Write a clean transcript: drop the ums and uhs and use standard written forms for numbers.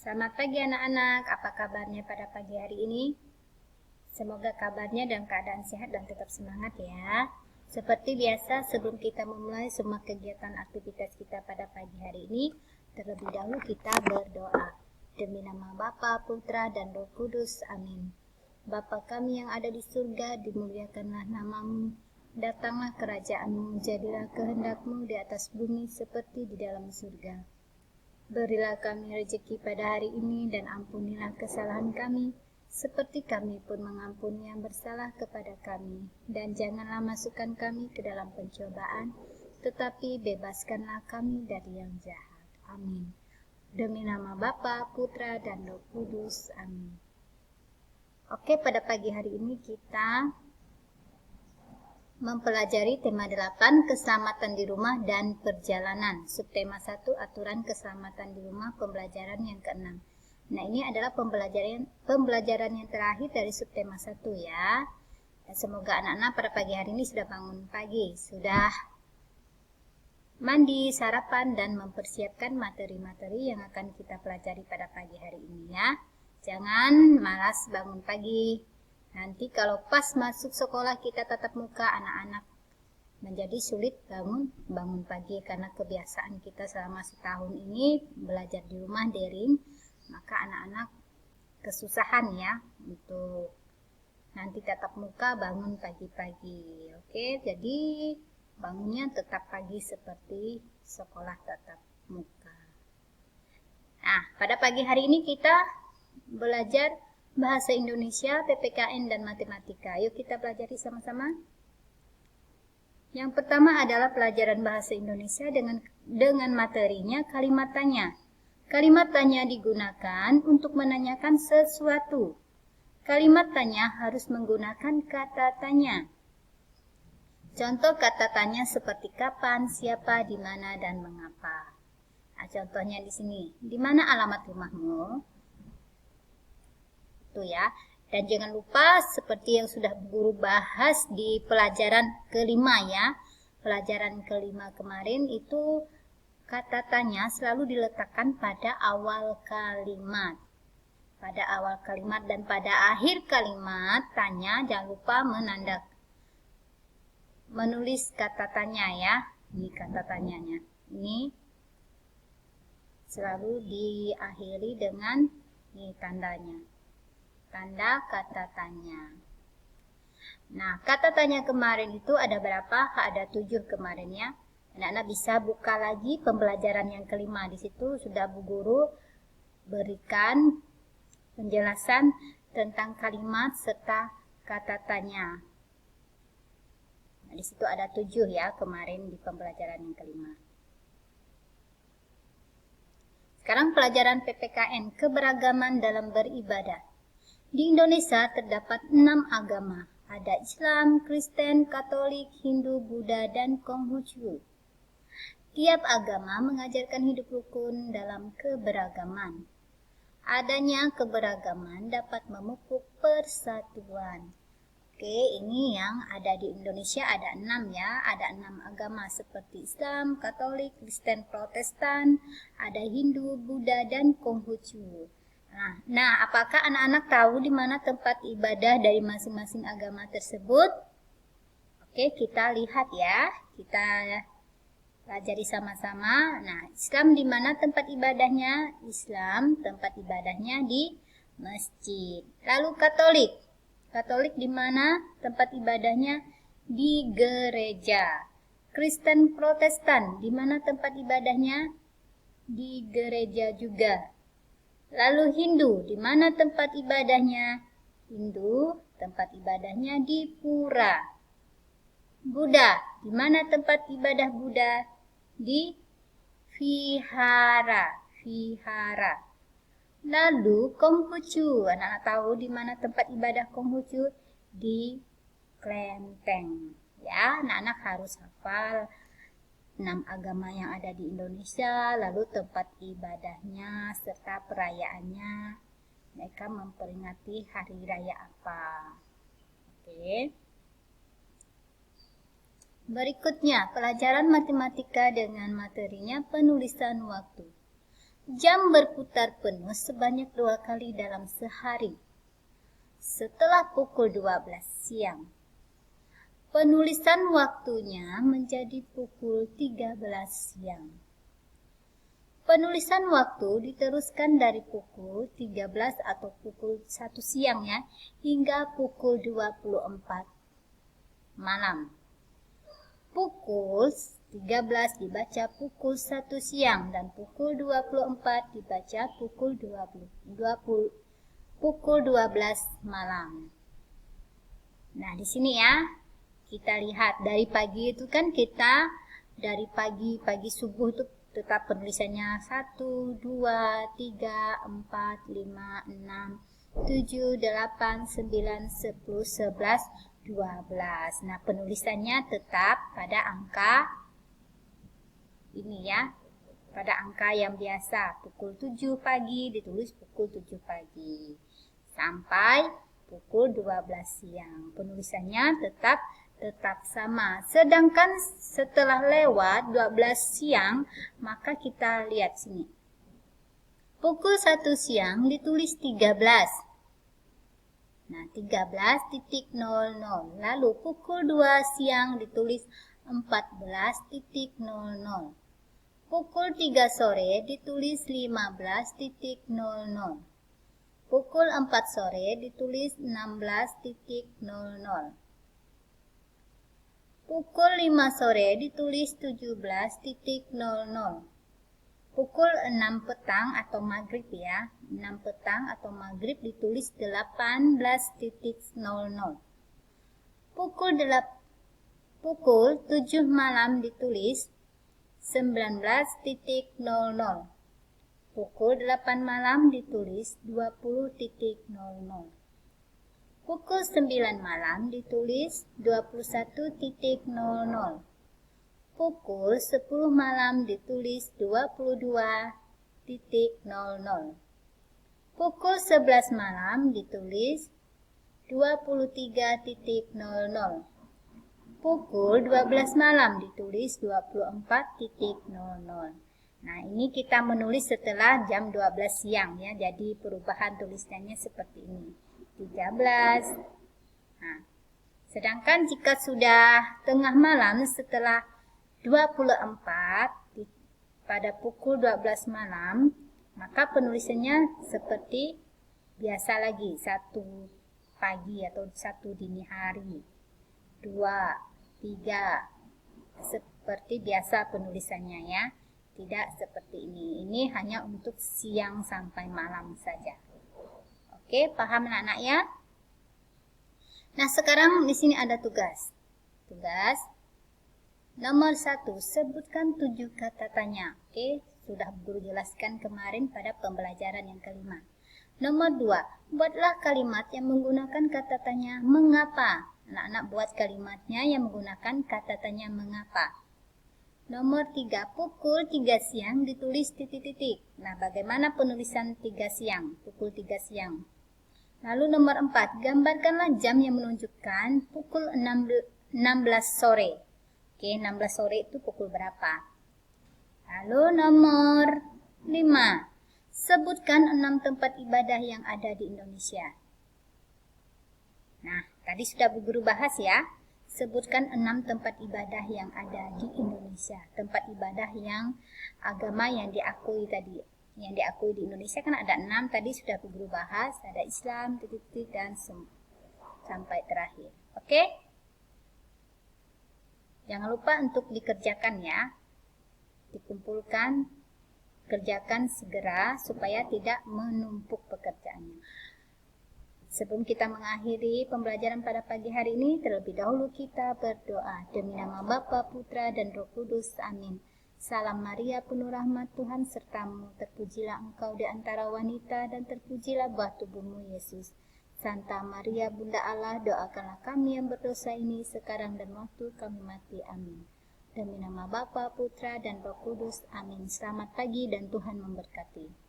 Selamat pagi anak-anak, apa kabarnya pada pagi hari ini? Semoga kabarnya dan keadaan sehat dan tetap semangat ya. Seperti biasa, sebelum kita memulai semua kegiatan aktivitas kita pada pagi hari ini, terlebih dahulu kita berdoa. Demi nama Bapa, Putra, dan Roh Kudus, amin. Bapa kami yang ada di surga, dimuliakanlah namamu. Datanglah kerajaanmu, jadilah kehendakmu di atas bumi seperti di dalam surga. Berilah kami rezeki pada hari ini dan ampunilah kesalahan kami, seperti kami pun mengampuni yang bersalah kepada kami. Dan janganlah masukkan kami ke dalam pencobaan, tetapi bebaskanlah kami dari yang jahat. Amin. Demi nama Bapa, Putra, dan Roh Kudus. Amin. Oke, pada pagi hari ini kita mempelajari tema 8, keselamatan di rumah dan perjalanan. Subtema 1, aturan keselamatan di rumah, pembelajaran yang ke-6. Nah, ini adalah pembelajaran yang terakhir dari subtema 1 ya. Dan semoga anak-anak pada pagi hari ini sudah bangun pagi, sudah mandi, sarapan, dan mempersiapkan materi-materi yang akan kita pelajari pada pagi hari ini ya. Jangan malas bangun pagi. Nanti kalau pas masuk sekolah kita tatap muka, anak-anak menjadi sulit bangun pagi karena kebiasaan kita selama setahun ini belajar di rumah daring, maka anak-anak kesusahan ya untuk nanti tatap muka bangun pagi-pagi. Oke, jadi bangunnya tetap pagi seperti sekolah tatap muka. Nah, pada pagi hari ini kita belajar Bahasa Indonesia, PPKN, dan Matematika. Yuk kita pelajari sama-sama. Yang pertama adalah pelajaran Bahasa Indonesia dengan materinya kalimat tanya. Kalimat tanya digunakan untuk menanyakan sesuatu. Kalimat tanya harus menggunakan kata tanya. Contoh kata tanya seperti kapan, siapa, di mana, dan mengapa. Nah, contohnya di sini. Di mana alamat rumahmu? Ya. Dan jangan lupa seperti yang sudah guru bahas di pelajaran kelima ya. Pelajaran kelima kemarin itu kata tanya selalu diletakkan pada awal kalimat. Pada awal kalimat dan pada akhir kalimat tanya jangan lupa menulis kata tanya ya. Ini kata tanyanya. Ini selalu diakhiri dengan ini tandanya. Tanda kata tanya. Nah, kata tanya kemarin itu ada berapa? Ada 7 kemarin ya. Anak-anak bisa buka lagi pembelajaran yang kelima. Di situ sudah Bu Guru berikan penjelasan tentang kalimat serta kata tanya. Nah, di situ ada 7 ya kemarin di pembelajaran yang kelima. Sekarang pelajaran PPKN, keberagaman dalam beribadah. Di Indonesia terdapat 6 agama. Ada Islam, Kristen, Katolik, Hindu, Buddha, dan Konghucu. Tiap agama mengajarkan hidup rukun dalam keberagaman. Adanya keberagaman dapat memupuk persatuan. Oke, ini yang ada di Indonesia ada 6 ya. Ada 6 agama seperti Islam, Katolik, Kristen, Protestan, ada Hindu, Buddha, dan Konghucu. Nah, apakah anak-anak tahu di mana tempat ibadah dari masing-masing agama tersebut? Oke, kita lihat ya. Kita pelajari sama-sama. Nah, Islam di mana tempat ibadahnya? Islam tempat ibadahnya di masjid. Lalu Katolik. Katolik di mana tempat ibadahnya? Di gereja. Kristen Protestan di mana tempat ibadahnya? Di gereja juga. Lalu Hindu, di mana tempat ibadahnya? Hindu, tempat ibadahnya di pura. Buddha, di mana tempat ibadah Buddha? Di vihara. Lalu Konghucu, anak-anak tahu di mana tempat ibadah Konghucu? Di kelenteng. Ya, anak-anak harus hafal 6 agama yang ada di Indonesia, lalu tempat ibadahnya serta perayaannya. Mereka memperingati hari raya apa? Oke. Berikutnya, pelajaran matematika dengan materinya penulisan waktu. Jam berputar penuh sebanyak 2 kali dalam sehari. Setelah pukul 12 siang. Penulisan waktunya menjadi pukul 13 siang. Penulisan waktu diteruskan dari pukul 13 atau pukul 1 siang ya, hingga pukul 24 malam. Pukul 13 dibaca pukul 1 siang dan pukul 24 dibaca pukul 12 malam. Nah, di sini ya, kita lihat dari pagi itu kan kita dari pagi subuh itu tetap penulisannya 1, 2, 3, 4, 5, 6, 7, 8, 9, 10, 11, 12. Nah, penulisannya tetap pada angka ini ya, pada angka yang biasa. Pukul 7 pagi ditulis pukul 7 pagi sampai pukul 12 siang. Penulisannya tetap sama. Sedangkan setelah lewat 12 siang, maka kita lihat sini. Pukul 1 siang ditulis 13. Nah, 13.00. Lalu pukul 2 siang ditulis 14.00. Pukul 3 sore ditulis 15.00. Pukul 4 sore ditulis 16.00. Pukul 5 sore ditulis 17.00. Pukul 6 petang atau maghrib ya. 6 petang atau maghrib ditulis 18.00. Pukul 7 malam ditulis 19.00. Pukul 8 malam ditulis 20.00. Pukul 9 malam ditulis 21.00. Pukul 10 malam ditulis 22.00. Pukul 11 malam ditulis 23.00. Pukul 12 malam ditulis 24.00. Nah, ini kita menulis setelah jam 12 siang ya. Jadi perubahan tulisannya seperti ini. 13. Nah, sedangkan jika sudah tengah malam setelah 24 pada pukul 12 malam, maka penulisannya seperti biasa lagi, 1 pagi atau 1 dini hari, 2, 3, seperti biasa penulisannya ya. Tidak seperti ini. Ini hanya untuk siang sampai malam saja. Oke, paham anak-anak ya? Nah, sekarang di sini ada tugas. Tugas nomor 1, sebutkan 7 kata tanya. Oke, sudah guru jelaskan kemarin pada pembelajaran yang kelima. Nomor 2, buatlah kalimat yang menggunakan kata tanya mengapa. Anak-anak buat kalimatnya yang menggunakan kata tanya mengapa. Nomor 3, pukul 3 siang ditulis titik-titik. Nah, bagaimana penulisan 3 siang? Pukul 3 siang. Lalu nomor 4, gambarkanlah jam yang menunjukkan pukul 16 sore. Oke, 16 sore itu pukul berapa? Lalu nomor 5, sebutkan 6 tempat ibadah yang ada di Indonesia. Nah, tadi sudah Bu Guru bahas ya. Sebutkan 6 tempat ibadah yang ada di Indonesia. Tempat ibadah yang agama yang diakui tadi. Yang diakui di Indonesia kan ada 6, tadi sudah Bu Guru bahas. Ada Islam, titik-titik, dan sampai terakhir. Oke? Jangan lupa untuk dikerjakan ya. Dikumpulkan, kerjakan segera supaya tidak menumpuk pekerjaannya. Sebelum kita mengakhiri pembelajaran pada pagi hari ini, terlebih dahulu kita berdoa. Demi nama Bapa, Putra, dan Roh Kudus. Amin. Salam Maria, penuh rahmat Tuhan sertamu. Terpujilah engkau di antara wanita, dan terpujilah buah tubuhmu, Yesus. Santa Maria, Bunda Allah, doakanlah kami yang berdosa ini sekarang dan waktu kami mati. Amin. Demi nama Bapa, Putra, dan Roh Kudus. Amin. Selamat pagi dan Tuhan memberkati.